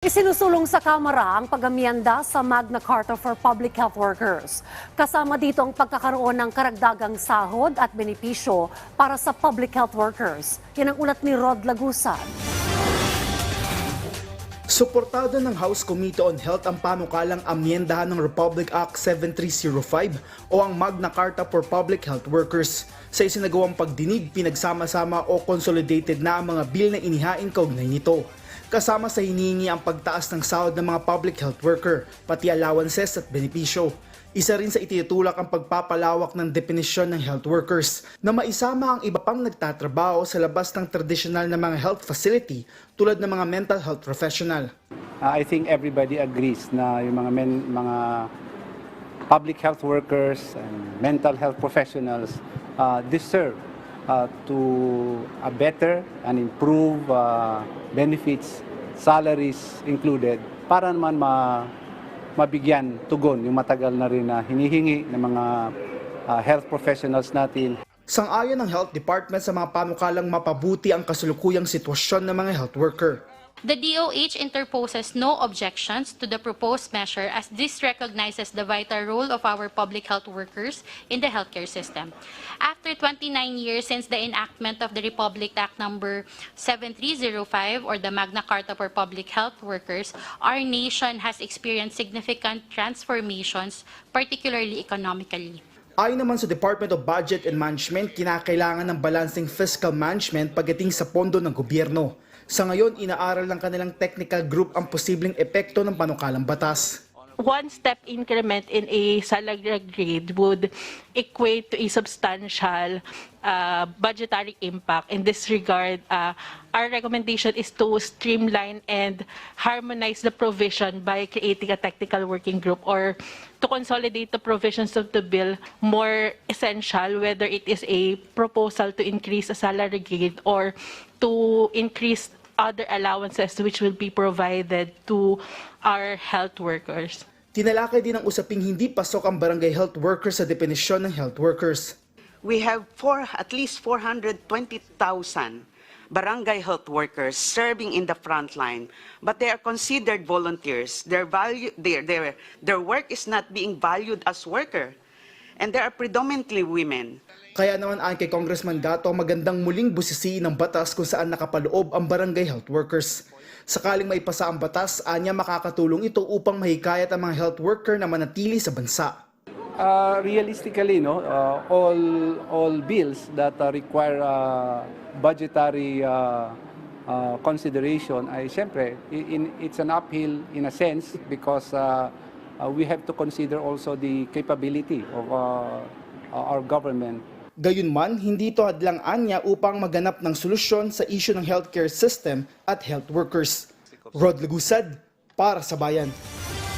Isinusulong sa Kamara ang pag-amyenda sa Magna Carta for Public Health Workers. Kasama dito ang pagkakaroon ng karagdagang sahod at benepisyo para sa public health workers. Yan ang ulat ni Rod Lagusan. Suportado ng House Committee on Health ang panukalang amyendahan ng Republic Act 7305 o ang Magna Carta for Public Health Workers. Sa isinagawang pagdinig, pinagsama-sama o consolidated na ang mga bill na inihain kaugnay nito. Kasama sa hinihingi ang pagtaas ng sahod ng mga public health worker, pati allowances at benepisyo. Isa rin sa ititulak ang pagpapalawak ng definisyon ng health workers na maisama ang iba pang nagtatrabaho sa labas ng tradisyonal na mga health facility tulad ng mga mental health professional. I think everybody agrees na yung mga public health workers and mental health professionals deserve to a better and improve benefits, salaries included, para naman mabigyan tugon yung matagal na rin na hinihingi ng mga health professionals natin. Sang-ayon ng Health Department sa mga panukalang mapabuti ang kasalukuyang sitwasyon ng mga health worker. The DOH interposes no objections to the proposed measure as this recognizes the vital role of our public health workers in the healthcare system. After 29 years since the enactment of the Republic Act number 7305 or the Magna Carta for Public Health Workers, our nation has experienced significant transformations, particularly economically. Ayon naman sa Department of Budget and Management, kinakailangan ng balancing fiscal management pagdating sa pondo ng gobyerno. Sa ngayon, inaaral ng kanilang technical group ang posibleng epekto ng panukalang batas. One-step increment in a salary grade would equate to a substantial budgetary impact. In this regard, our recommendation is to streamline and harmonize the provision by creating a technical working group or to consolidate the provisions of the bill more essential, whether it is a proposal to increase a salary grade or to increase other allowances which will be provided to our health workers. Tinalakay din ang usaping hindi pasok ang barangay health workers sa definisyon ng health workers. We have at least 420,000 barangay health workers serving in the front line, but they are considered volunteers. Their work is not being valued as worker, and they are predominantly women. Kaya naman ayon kay Congressman Gato, magandang muling busisiin ng batas kung saan nakapaloob ang barangay health workers. Sakaling maipasa ang batas, anya makakatulong ito upang mahikayat ang mga health worker na manatili sa bansa. Realistically, all bills that require budgetary consideration ay siyempre it's an uphill in a sense because we have to consider also the capability of our government. Gayunman, hindi ito hadlang anya upang maganap ng solusyon sa isyu ng healthcare system at health workers. Rod Lagusad, para sa Bayan.